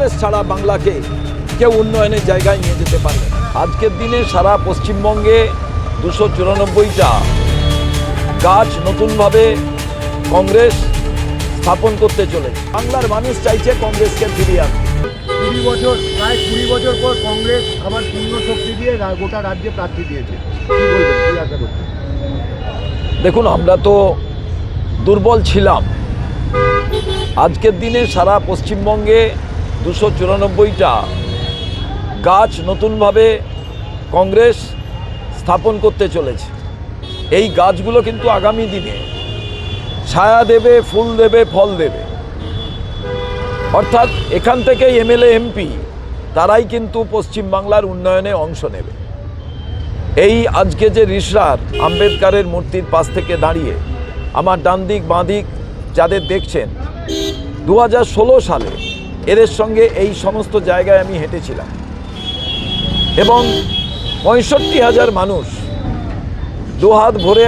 কংগ্রেস ছাড়া বাংলাকে কেউ উন্নয়নের জায়গায় নিয়ে যেতে পারবে না। আজকের দিনে সারা পশ্চিমবঙ্গে 294টা গাছ নতুনভাবে কংগ্রেস স্থাপন করতে চলেছে। বাংলার মানুষ চাইছে কংগ্রেসকে ফিরিয়ে আনতে। প্রায় 20 বছর পর কংগ্রেস আবার পূর্ণ শক্তি দিয়ে গোটা রাজ্যে প্রার্থী দিয়েছে। কি বলবেন, কি আশা করছেন? দেখুন, আমরা তো দুর্বল ছিলাম। আজকের দিনে সারা পশ্চিমবঙ্গে 294টা গাছ নতুনভাবে কংগ্রেস স্থাপন করতে চলেছে। এই গাছগুলো কিন্তু আগামী দিনে ছায়া দেবে, ফুল দেবে, ফল দেবে। অর্থাৎ এখান থেকে এমএলএ এমপি তারাই কিন্তু পশ্চিমবাংলার উন্নয়নে অংশ নেবে। এই আজকে যে রিসরার আম্বেদকরের মূর্তির পাশ থেকে দাঁড়িয়ে আমার ডান দিক বাঁ দিক যাদের দেখছেন, 2016 সালে এদের সঙ্গে এই সমস্ত জায়গায় আমি হেঁটেছিলাম এবং 65,000 মানুষ দুহাত ভরে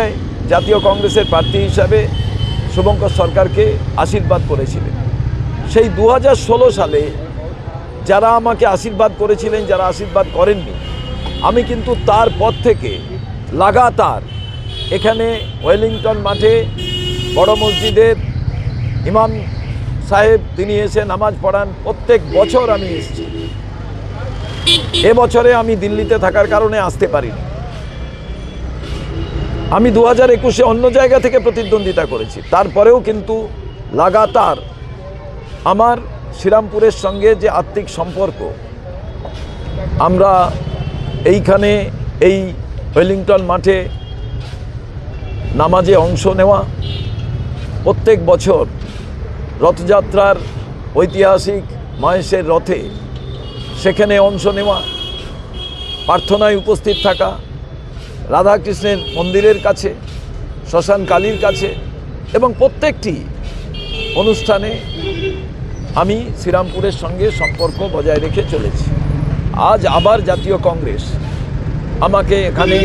জাতীয় কংগ্রেসের প্রার্থী হিসাবে শুভঙ্কর সরকারকে আশীর্বাদ করেছিলেন। সেই 2016 সালে যারা আমাকে আশীর্বাদ করেছিলেন, যারা আশীর্বাদ করেননি, আমি কিন্তু তারপর থেকে লাগাতার এখানে ওয়েলিংটন মাঠে বড় মসজিদের ইমাম সাহেব তিনি এসে নামাজ পড়ান। প্রত্যেক বছর আমি এসেছি। এবছরে আমি দিল্লিতে থাকার কারণে আসতে পারিনি। আমি 2021-এ অন্য জায়গা থেকে প্রতিদ্বন্দ্বিতা করেছি, তারপরেও কিন্তু লাগাতার আমার শ্রীরামপুরের সঙ্গে যে আত্মিক সম্পর্ক, আমরা এইখানে এই ওয়েলিংটন মাঠে নামাজে অংশ নেওয়া, প্রত্যেক বছর রথযাত্রার ঐতিহাসিক মাহেশের রথে সেখানে অংশ নেওয়া, প্রার্থনায় উপস্থিত থাকা, রাধাকৃষ্ণের মন্দিরের কাছে, শ্মশান কালীর কাছে এবং প্রত্যেকটি অনুষ্ঠানে আমি শ্রীরামপুরের সঙ্গে সম্পর্ক বজায় রেখে চলেছি। আজ আবার জাতীয় কংগ্রেস আমাকে এখানে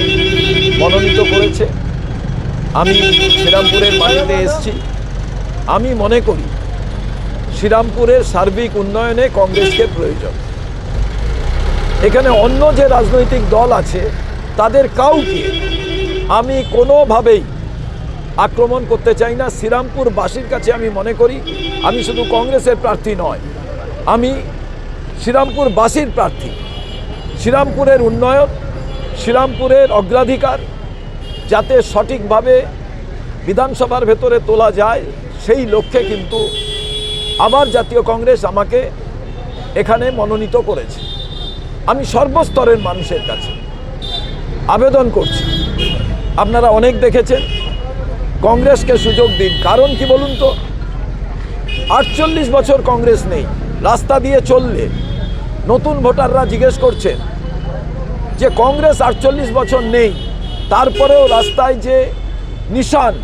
মনোনীত করেছে। আমি শ্রীরামপুরের মাটিতে এসেছি। আমি মনে করি শ্রীরামপুরের সার্বিক উন্নয়নে কংগ্রেসকে প্রয়োজন। এখানে অন্য যে রাজনৈতিক দল আছে তাদের কাউকে আমি কোনোভাবেই আক্রমণ করতে চাই না। শ্রীরামপুরবাসীর কাছে আমি মনে করি আমি শুধু কংগ্রেসের প্রার্থী নয়, আমি শ্রীরামপুরবাসীর প্রার্থী। শ্রীরামপুরের উন্নয়ন, শ্রীরামপুরের অগ্রাধিকার যাতে সঠিকভাবে বিধানসভার ভেতরে তোলা যায়, সেই লক্ষ্যে কিন্তু আবার জাতীয় কংগ্রেস আমাকে এখানে মনোনীত করেছে। আমি সর্বস্তরের মানুষের কাছে আবেদন করছি, আপনারা অনেক দেখেছেন, কংগ্রেসকে সুযোগ দিন। কারণ কি বলুন তো, 48 বছর কংগ্রেস নেই। রাস্তা দিয়ে চললে নতুন ভোটাররা জিজ্ঞেস করছেন যে কংগ্রেস 48 বছর নেই, তারপরেও রাস্তায় যে নিশান,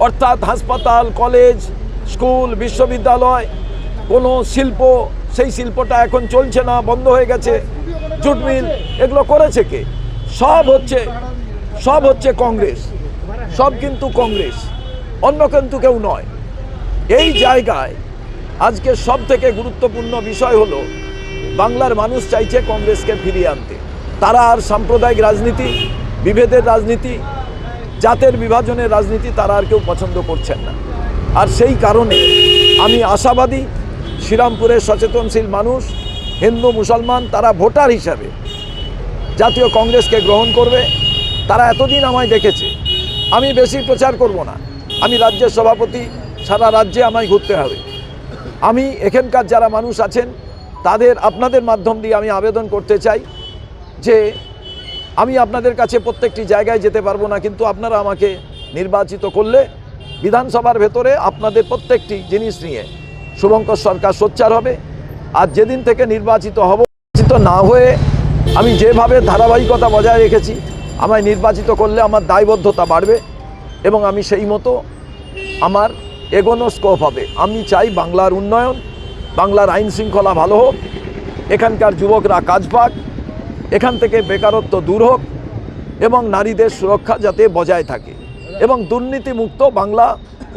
অর্থাৎ হাসপাতাল, কলেজ, স্কুল, বিশ্ববিদ্যালয়, কোনো শিল্প, সেই শিল্পটা এখন চলছে না, বন্ধ হয়ে গেছে, জুট মিল, এগুলো করেছে কে? সব হচ্ছে কংগ্রেস। সব কিন্তু কংগ্রেস, অন্য কিন্তু কেউ নয়। এই জায়গায় আজকে সব থেকে গুরুত্বপূর্ণ বিষয় হলো বাংলার মানুষ চাইছে কংগ্রেসকে ফিরিয়ে আনতে। তারা আর সাম্প্রদায়িক রাজনীতি, বিভেদের রাজনীতি, জাতের বিভাজনের রাজনীতি তারা আর কেউ পছন্দ করছেন না। আর সেই কারণে আমি আশাবাদী শ্রীরামপুরের সচেতনশীল মানুষ, হিন্দু মুসলমান, তারা ভোটার হিসাবে জাতীয় কংগ্রেসকে গ্রহণ করবে। তারা এতদিন আমায় দেখেছে, আমি বেশি প্রচার করব না। আমি রাজ্যের সভাপতি, সারা রাজ্যে আমায় ঘুরতে হবে। আমি এখানকার যারা মানুষ আছেন তাদের, আপনাদের মাধ্যম দিয়ে আমি আবেদন করতে চাই যে আমি আপনাদের কাছে প্রত্যেকটি জায়গায় যেতে পারবো না, কিন্তু আপনারা আমাকে নির্বাচিত করলে বিধানসভার ভেতরে আপনাদের প্রত্যেকটি জিনিস নিয়ে শুভঙ্কর সরকার সোচ্চার হবে। আর যেদিন থেকে নির্বাচিত হব, নির্বাচিত না হয়ে আমি যেভাবে ধারাবাহিকতা বজায় রেখেছি, আমায় নির্বাচিত করলে আমার দায়বদ্ধতা বাড়বে এবং আমি সেই মতো আমার এগোনো স্কোপ হবে। আমি চাই বাংলার উন্নয়ন, বাংলার আইন শৃঙ্খলা ভালো হোক, এখানকার যুবকরা কাজ পাক, এখান থেকে বেকারত্ব দূর হোক এবং নারীদের সুরক্ষা যাতে বজায় থাকে এবং দুর্নীতিমুক্ত বাংলা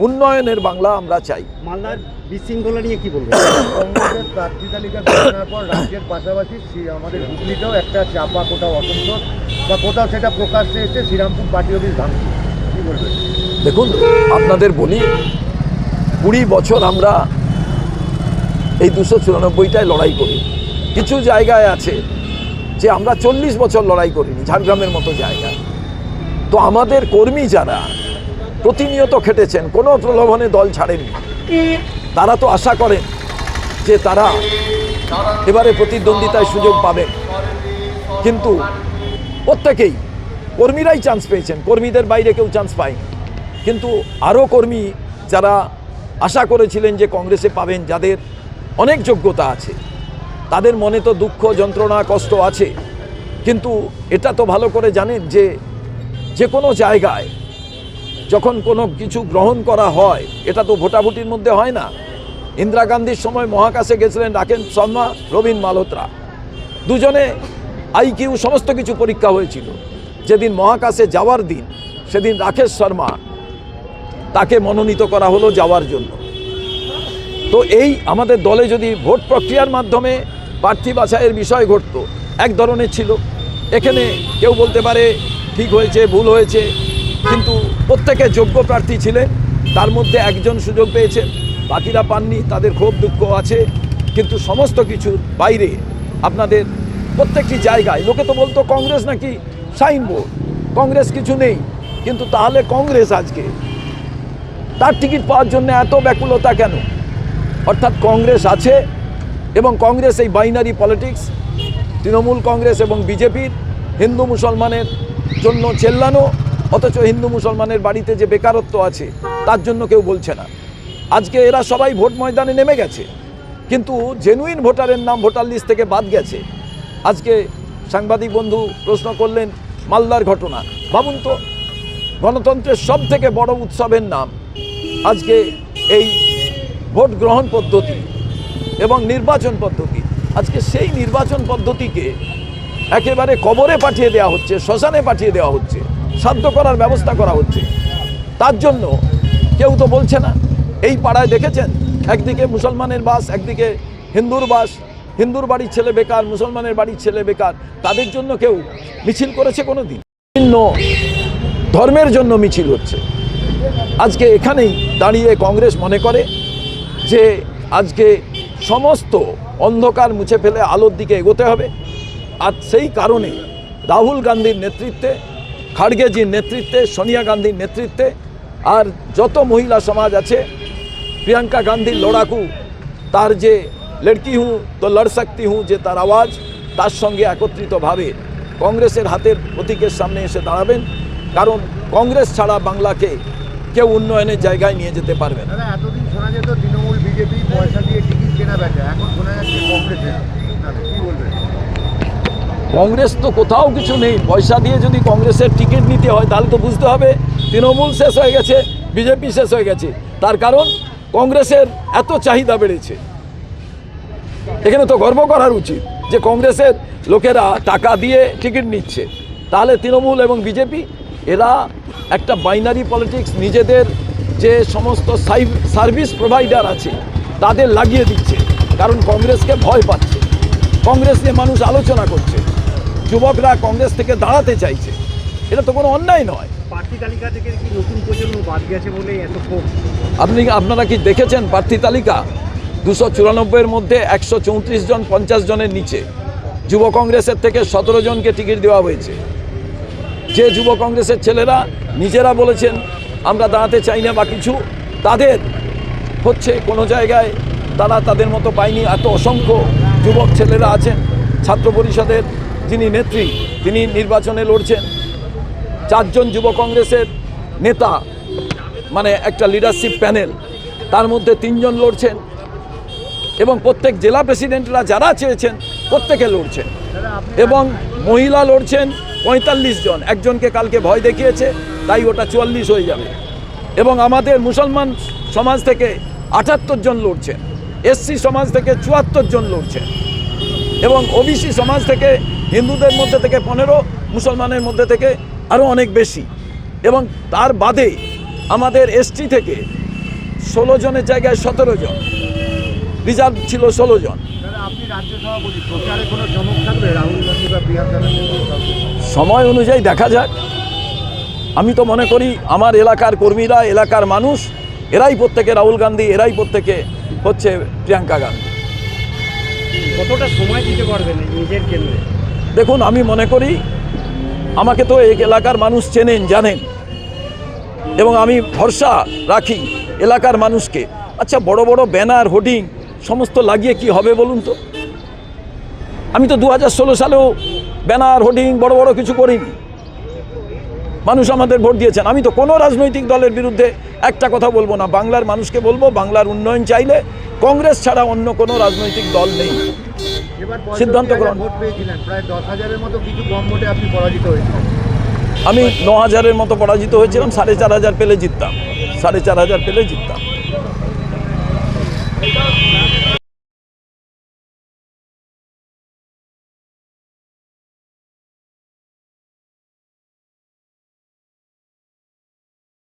উন্নয়নের বাংলা আমরা চাই। মালদার বিশৃঙ্খলা নিয়ে কি বলবেন? কংগ্রেসের প্রার্থী তালিকা ঘোষণার পর রাজ্যের পাশাপাশি আমাদের হুগলিতেও একটা চাপা কোথাও অসন্তোষ বা কোথাও সেটা প্রকাশ্যে এসে শ্রীরামপুর পার্টি অফিস ভাঙছে, কি বলবেন? দেখুন, আপনাদের বলি 20 বছর আমরা এই 294টায় লড়াই করি। কিছু জায়গায় আছে যে আমরা 40 বছর লড়াই করিনি, ঝাড়গ্রামের মতো জায়গায়। তো আমাদের কর্মী যারা প্রতিনিয়ত খেটেছেন, কোনো প্রলোভনে দল ছাড়েননি, তারা তো আশা করেন যে তারা এবারে প্রতিদ্বন্দ্বিতায় সুযোগ পাবেন। কিন্তু প্রত্যেকেই কর্মীরাই চান্স পেয়েছেন, কর্মীদের বাইরে কেউ চান্স পায়নি। কিন্তু আরও কর্মী যারা আশা করেছিলেন যে কংগ্রেসে পাবেন, যাদের অনেক যোগ্যতা আছে, তাদের মনে তো দুঃখ, যন্ত্রণা, কষ্ট আছে। কিন্তু এটা তো ভালো করে জানেন যে যে কোনো জায়গায় যখন কোনো কিছু গ্রহণ করা হয়, এটা তো ভোটাভুটির মধ্যে হয় না। ইন্দিরা গান্ধীর সময় মহাকাশে গেছিলেন রাকেশ শর্মা, রবীন মালহোত্রা, দুজনে IQ সমস্ত কিছু পরীক্ষা হয়েছিল। যেদিন মহাকাশে যাওয়ার দিন, সেদিন রাকেশ শর্মা তাকে মনোনীত করা হলো যাওয়ার জন্য। তো এই আমাদের দলে যদি ভোট প্রক্রিয়ার মাধ্যমে প্রার্থী বাছাইয়ের বিষয় ঘটতো, এক ধরনের ছিল। এখানে কেউ বলতে পারে ঠিক হয়েছে, ভুল হয়েছে, কিন্তু প্রত্যেকে যোগ্য প্রার্থী ছিলেন। তার মধ্যে একজন সুযোগ পেয়েছেন, বাকিরা পাননি, তাদের ক্ষোভ দুঃখ আছে। কিন্তু সমস্ত কিছুর বাইরে আপনাদের প্রত্যেকটি জায়গায় লোকে তো বলতো কংগ্রেস নাকি সাইনবোর্ড, কংগ্রেস কিছু নেই। কিন্তু তাহলে কংগ্রেস আজকে তার টিকিট পাওয়ার জন্য এত ব্যাকুলতা কেন? অর্থাৎ কংগ্রেস আছে, এবং কংগ্রেস এই বাইনারি পলিটিক্স, তৃণমূল কংগ্রেস এবং বিজেপির হিন্দু মুসলমানের জন্য চেল্লানো, অথচ হিন্দু মুসলমানের বাড়িতে যে বেকারত্ব আছে তার জন্য কেউ বলছে না। আজকে এরা সবাই ভোট ময়দানে নেমে গেছে, কিন্তু জেনুইন ভোটারের নাম ভোটার লিস্ট থেকে বাদ গেছে। আজকে সাংবাদিক বন্ধু প্রশ্ন করলেন মালদার ঘটনা। ভাবুন তো, গণতন্ত্রের সব থেকে বড় উৎসবের নাম আজকে এই ভোট গ্রহণ পদ্ধতি এবং নির্বাচন পদ্ধতি। আজকে সেই নির্বাচন পদ্ধতিকে একেবারে কবরে পাঠিয়ে দেওয়া হচ্ছে, শ্মশানে পাঠিয়ে দেওয়া হচ্ছে, শান্ত করার ব্যবস্থা করা হচ্ছে। তার জন্য কেউ তো বলছে না। এই পাড়ায় দেখেছেন, একদিকে মুসলমানের বাস, একদিকে হিন্দুর বাস, হিন্দুর বাড়ির ছেলে বেকার, মুসলমানের বাড়ির ছেলে বেকার। তাদের জন্য কেউ মিছিল করেছে কোনো দিন? ভিন্ন ধর্মের জন্য মিছিল হচ্ছে। আজকে এখানেই দাঁড়িয়ে কংগ্রেস মনে করে যে আজকে সমস্ত অন্ধকার মুছে ফেলে আলোর দিকে এগোতে হবে। আর সেই কারণে রাহুল গান্ধীর নেতৃত্বে, খাড়গেজির নেতৃত্বে, সোনিয়া গান্ধীর নেতৃত্বে, আর যত মহিলা সমাজ আছে, প্রিয়াঙ্কা গান্ধীর লড়াকু, তার যে লড়কি হুঁ তো লড় সকতি হুঁ, যে তার আওয়াজ, তার সঙ্গে একত্রিতভাবে কংগ্রেসের হাতের প্রতীকের সামনে এসে দাঁড়াবেন। কারণ কংগ্রেস ছাড়া বাংলাকে কেউ উন্নয়নের জায়গায় নিয়ে যেতে পারবে না। দাদা, এতদিন শোনা যেত তৃণমূল বিজেপি পয়সা দিয়ে টিকিট কেনা বেচা, এখন শোনা যাচ্ছে কংগ্রেসের, কি বলবেন? কংগ্রেস তো কোথাও কিছু নেই। পয়সা দিয়ে যদি কংগ্রেসের টিকিট নিতে হয়, তাহলে তো বুঝতে হবে তৃণমূল শেষ হয়ে গেছে, বিজেপি শেষ হয়ে গেছে। তার কারণ কংগ্রেসের এত চাহিদা বেড়েছে। এখানে তো গর্ব করার উচিত যে কংগ্রেসের লোকেরা টাকা দিয়ে টিকিট নিচ্ছে। তাহলে তৃণমূল এবং বিজেপি এরা একটা বাইনারি পলিটিক্স, নিজেদের যে সমস্ত সার্ভিস প্রোভাইডার আছে তাদের লাগিয়ে দিচ্ছে। কারণ কংগ্রেসকে ভয় পাচ্ছে, কংগ্রেস নিয়ে মানুষ আলোচনা করছে, যুবকরা কংগ্রেস থেকে দাঁড়াতে চাইছে। এটা তো কোনো অন্যায় নয়। প্রার্থী তালিকা থেকে কি নতুন প্রজন্ম বাদ গেছে বলে এত ক্ষোভ? আপনারা কি দেখেছেন প্রার্থী তালিকা? 294-এর মধ্যে 134 জন 50 জনের নিচে। যুব কংগ্রেসের থেকে 17 জনকে টিকিট দেওয়া হয়েছে। যে যুব কংগ্রেসের ছেলেরা নিজেরা বলেছেন আমরা দাঁড়াতে চাই না বা কিছু, তাদের হচ্ছে কোনো জায়গায় তারা তাদের মতো পায়নি। এত অসংখ্য যুবক ছেলেরা আছেন। ছাত্র পরিষদের যিনি নেত্রী, তিনি নির্বাচনে লড়ছেন। 4 জন যুব কংগ্রেসের নেতা, মানে একটা লিডারশিপ প্যানেল, তার মধ্যে 3 জন লড়ছেন। এবং প্রত্যেক জেলা প্রেসিডেন্টরা যারা চেয়েছেন প্রত্যেকে লড়ছেন। এবং মহিলা লড়ছেন 45 জন। একজনকে কালকে ভয় দেখিয়েছে, তাই ওটা 44 হয়ে যাবে। এবং আমাদের মুসলমান সমাজ থেকে 78 জন লড়ছেন, এসসি সমাজ থেকে 74 জন লড়ছেন, এবং ওবিসি সমাজ থেকে, হিন্দুদের মধ্যে থেকে 15, মুসলমানের মধ্যে থেকে আরও অনেক বেশি। এবং তার বাদে আমাদের এসটি থেকে 16 জনের জায়গায় 17 জন, রিজার্ভ ছিল 16 জন। দাদা, আপনি রাজ্য সভাপতি, প্রচারে কোনো চমক থাকবে রাহুল গান্ধী বা প্রিয়াঙ্কা গান্ধী? সময় অনুযায়ী দেখা যাক। আমি তো মনে করি আমার এলাকার কর্মীরা, এলাকার মানুষ, এরাই প্রত্যেকে রাহুল গান্ধী, এরাই প্রত্যেকে হচ্ছে প্রিয়াঙ্কা গান্ধী। কতটা সময় দিতে পারবেন এই নিজের কেন্দ্রে? দেখুন, আমি মনে করি আমাকে তো এই এলাকার মানুষ চেনেন, জানেন, এবং আমি ভরসা রাখি এলাকার মানুষকে। আচ্ছা, বড় বড় ব্যানার, হোর্ডিং সমস্ত লাগিয়ে কি হবে বলুন তো? আমি তো 2016 সালেও ব্যানার, হোর্ডিং বড় বড় কিছু করিনি। মানুষ আমাদের ভোট দিয়েছেন। আমি তো কোনো রাজনৈতিক দলের বিরুদ্ধে একটা কথা বলবো না। বাংলার মানুষকে বলবো, বাংলার উন্নয়ন চাইলে কংগ্রেস ছাড়া অন্য কোনো রাজনৈতিক দল নেই। এবার সিদ্ধান্ত 65,000 গ্রহণ। ভোট পেয়েছিলেন, প্রায় 10,000-এর মতো, কিছু কম ভোটে আপনি পরাজিত হয়েছিলেন। আমি 9,000-এর মতো পরাজিত হয়েছিলাম, 4,500 পেলে জিততাম, 4,500 পেলে জিততাম।